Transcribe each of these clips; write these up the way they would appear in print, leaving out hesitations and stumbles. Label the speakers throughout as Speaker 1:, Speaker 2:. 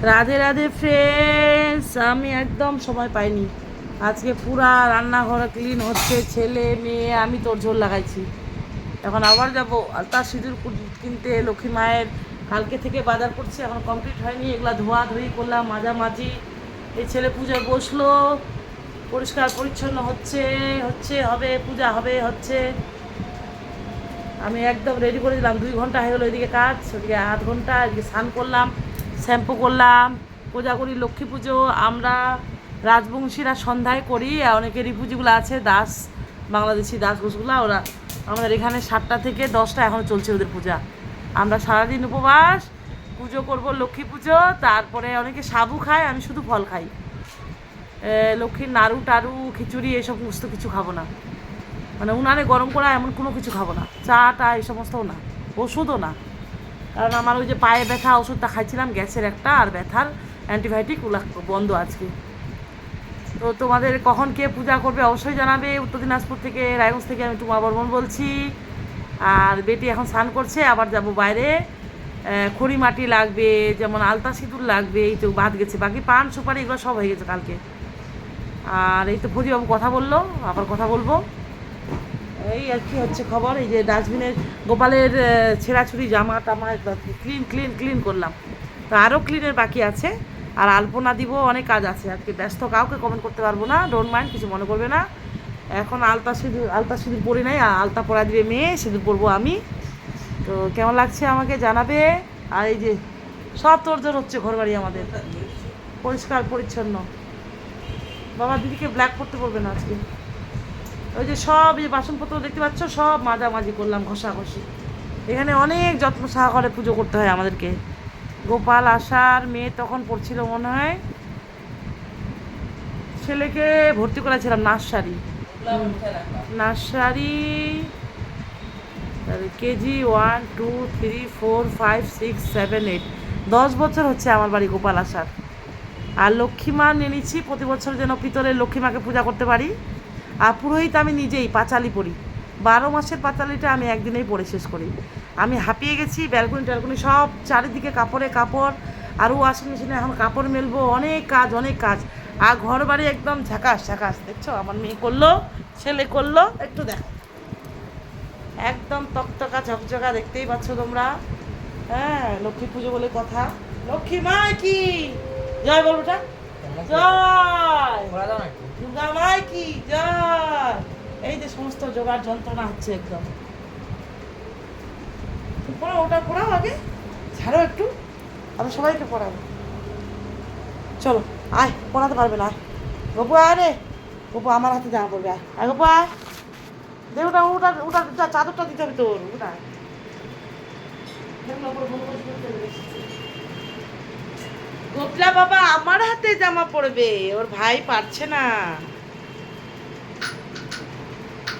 Speaker 1: Radhe Radhe friends, আমি একদম সময় পাইনি আজকে। পুরা রান্নাঘর ক্লিন হচ্ছে, ছেলে মেয়ে, আমি তোর ঝোল লাগাইছি। এখন আবার যাবো আলতা সিঁদুর কিনতে লক্ষ্মী মায়ের। কালকে থেকে বাজার করছি, এখন কমপ্লিট হয়নি। এগুলা ধোয়াধুয়ি করলাম, মাঝামাঝি। এই ছেলে পূজায় বসলো, পরিষ্কার পরিচ্ছন্ন হচ্ছে হচ্ছে হবে, পূজা হবে হচ্ছে। আমি একদম রেডি করে দিলাম, 2 ঘন্টা হয়ে গেলো এদিকে কাজ, ওদিকে আধ ঘন্টা। এদিকে স্নান করলাম, শ্যাম্পু করলাম, পূজা করি। লক্ষ্মী পুজো আমরা রাজবংশীরা সন্ধ্যায় করি, অনেকের এই পুজোগুলো আছে দাস, বাংলাদেশি দাস ঘোষগুলো, ওরা আমাদের এখানে 7টা থেকে 10টা এখনও চলছে ওদের পূজা। আমরা সারাদিন উপবাস পুজো করব, লক্ষ্মী পুজো। তারপরে অনেকে সাবু খায়, আমি শুধু ফল খাই। লক্ষ্মীর নাড়ু টাড়ু খিচুড়ি এসব সমস্ত কিছু খাবো না, মানে উনানে গরম করা এমন কোনো কিছু খাবো না। চা টা এই সমস্তও না, ওষুধও না। কারণ আমার ওই যে পায়ে ব্যথা ওষুধটা খাইছিলাম, গ্যাসের একটা আর ব্যথার অ্যান্টিবায়োটিক, ওগুলো বন্ধ আজকে। তো তোমাদের কখন কে পূজা করবে অবশ্যই জানাবে। উত্তর দিনাজপুর থেকে, রায়গঞ্জ থেকে আমি টুমা বর্মন বলছি। আর বেটি এখন স্নান করছে, আবার যাব বাইরে। খড়ি মাটি লাগবে, যেমন আলতা সিঁদুর লাগবে, এই তো বাদ গেছে। বাকি পান সুপারি এগুলো সব হয়ে গেছে কালকে। আর এই তো ফৌজিবাবু কথা বললো, আবার কথা বলবো। এই আর কি হচ্ছে খবর। এই যে ডাস্টবিনের গোপালের ছেঁড়াছুড়ি জামা টামা ক্লিন ক্লিন ক্লিন করলাম, তো আরও ক্লিনের বাকি আছে। আর আলপনা দিব, অনেক কাজ আছে আজকে। ব্যস্ত, কাউকে কমেন্ট করতে পারবো না, ডোন্ট মাইন্ড, কিছু মনে করবে না। এখন আলতা সিঁদুর পরি নাই, আলতা পরা দিবে মেয়ে, সিঁদুর পরবো আমি। তো কেমন লাগছে আমাকে জানাবে। আর এই যে সব তোড়জোড় হচ্ছে ঘর বাড়ি আমাদের, পরিষ্কার পরিচ্ছন্ন। বাবা দিদিকে ব্ল্যাক করতে বলবে না আজকে। ওই যে সব এই বাসনপত্র দেখতে পাচ্ছ, সব মাঝামাঝি করলাম, ঘষাঘষি। এখানে অনেক যত্ন সহকারে পুজো করতে হয় আমাদেরকে। গোপাল আসার মেয়ে তখন পড়ছিল মনে হয়, ছেলেকে ভর্তি করেছিলাম নার্সারি। নার্সারি কেজি 1 2 3 4 5 6 7 8, 10 বছর হচ্ছে আমার বাড়ি গোপাল আসার। আর লক্ষ্মী মা নিয়ে নিচ্ছি প্রতি বছর, যেন পিতলের লক্ষ্মী মাকে পূজা করতে পারি। আর পুরোহিত আমি নিজেই পাঁচালি পড়ি, 12 মাসের পাঁচালিটা আমি একদিনেই পড়ে শেষ করি। আমি হাঁপিয়ে গেছি, ব্যালকনি ট্যালকনি সব চারিদিকে কাপড়ে কাপড়, আরও ওয়াশিং মেশিনে এখন কাপড় মেলবো, অনেক কাজ অনেক কাজ। আর ঘর বাড়ি একদম ঝাঁকাস ঝাঁকাস। দেখছো আমার মেয়ে করলো, ছেলে করলো, একটু দেখো একদম তকতকা ঝকঝকা, দেখতেই পাচ্ছ তোমরা। হ্যাঁ, লক্ষ্মী পুজো বলে কথা। লক্ষ্মী মা কি জয় বলবোটা, জয় দুর্গা মাই কি জয়। এই যে সমস্ত জোগাড় যন্ত্রণা হচ্ছে একদম। পড়াও, ওটা পড়াও আগে, ছাড়ো একটু, আমি সবাইকে পড়াবো। চলো আয়, পড়াতে পারবে না, আয় গপু, আয় রে গপু, আমার হাতে জামা পড়বে, আয় আয় গপু আয়। দে ওটা ওটা ওটা চাদরটা দিতে হবে তোর, ওটা গোপলা বাবা আমার হাতে জামা পড়বে, ওর ভাই পারছে না।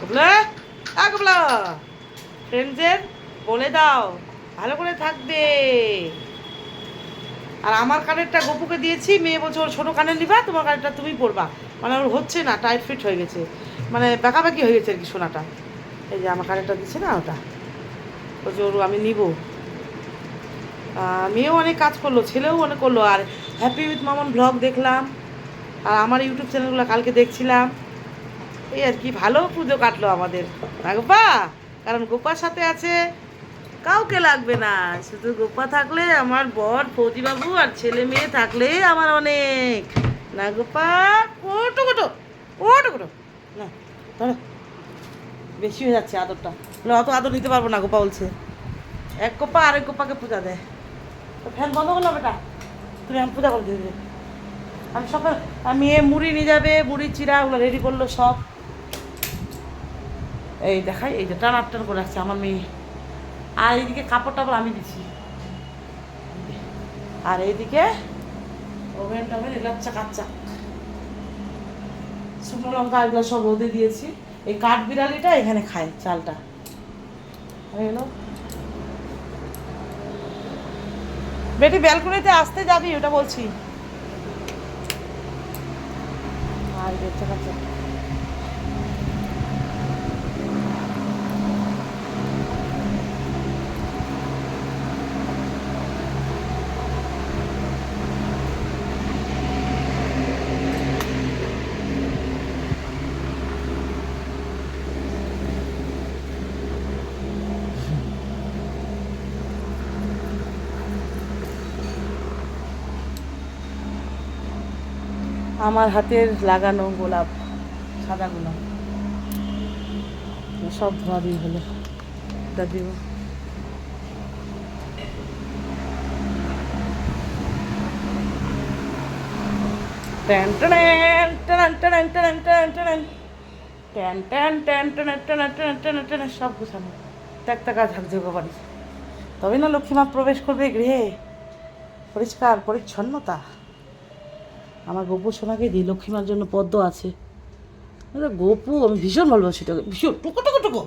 Speaker 1: গোপলা গোপলা, ফ্রেন্ডসদের বলে দাও ভালো করে থাকবে। আর আমার কানেরটা গপুকে দিয়েছি, মেয়ে বলছে ওর ছোটো কানের নিবা, তোমার কানেরটা তুমি পরবা। মানে ওর হচ্ছে না, টাইট ফিট হয়ে গেছে, মানে বাঁকাবাকি হয়ে গেছে আর কি সোনাটা। এই যে আমার কানেরটা দিচ্ছে না, ওটা বলছে ওর আমি নিব। মেয়েও অনেক কাজ করলো, ছেলেও অনেক করলো। আর হ্যাপি উইথ মামন ব্লগ দেখলাম, আর আমার ইউটিউব চ্যানেলগুলো কালকে দেখছিলাম। এই আর কি, ভালো পুজো কাটলো আমাদের না গোপা, কারণ গোপার সাথে আছে, কাউকে লাগবে না। শুধু গোপা থাকলে, আমার বর ফৌজিবাবু আর ছেলে মেয়ে থাকলে আমার অনেক না গোপা। কোটো কোটো কোটো কোটো না, ধরো বেশি হয়ে যাচ্ছে আদরটা, অত আদর নিতে পারবো না গোপা বলছে। এক গোপা আরেক গোপাকে পূজা দেয়। তো ফ্যান বন্ধ করলাম, বেটা তুমি আমি পূজা করে দিবে। আমি সকাল মেয়ে মুড়ি নিয়ে যাবে, মুড়ি চিরা ওগুলো রেডি করলো সব। এই দেখাই, এই যে টান টান করে রাখছে আমার মেয়ে। আর এইদিকে কাপড় টাপড় আমি দিচ্ছি, আর এইদিকে ওভেন টোভেন এগুলো চাকাচ্চাক, শুকনো লঙ্কা এগুলো সব রোদে দিয়েছি। এই কাঠ বিড়ালিটা এখানে খায় চালটা, হয়ে গেল। বেটি ব্যালকনিতে আসতে যাবি, ওটা বলছি। আর চাকাচ্চাক আমার হাতের লাগানো গোলাপ, সাদা গোলাপ, সব ধোয়া দিয়ে হলো। এটা দিব। Tan tan tan tan tan tan tan tan tan tan tan tan tan tan tan সব গুছানো, একটা কাজ ঝাঁকঝাঁক বাড়ি, তবে না লক্ষ্মীমা প্রবেশ করবে গৃহে। পরিষ্কার পরিচ্ছন্নতা। আমার গপু সোনাকে দিই, লক্ষ্মীমার জন্য পদ্ম আছে। গপু আমি ভীষণ ভালোবাসি, এটাকে ভীষণ, টুকো টুকো টুকো।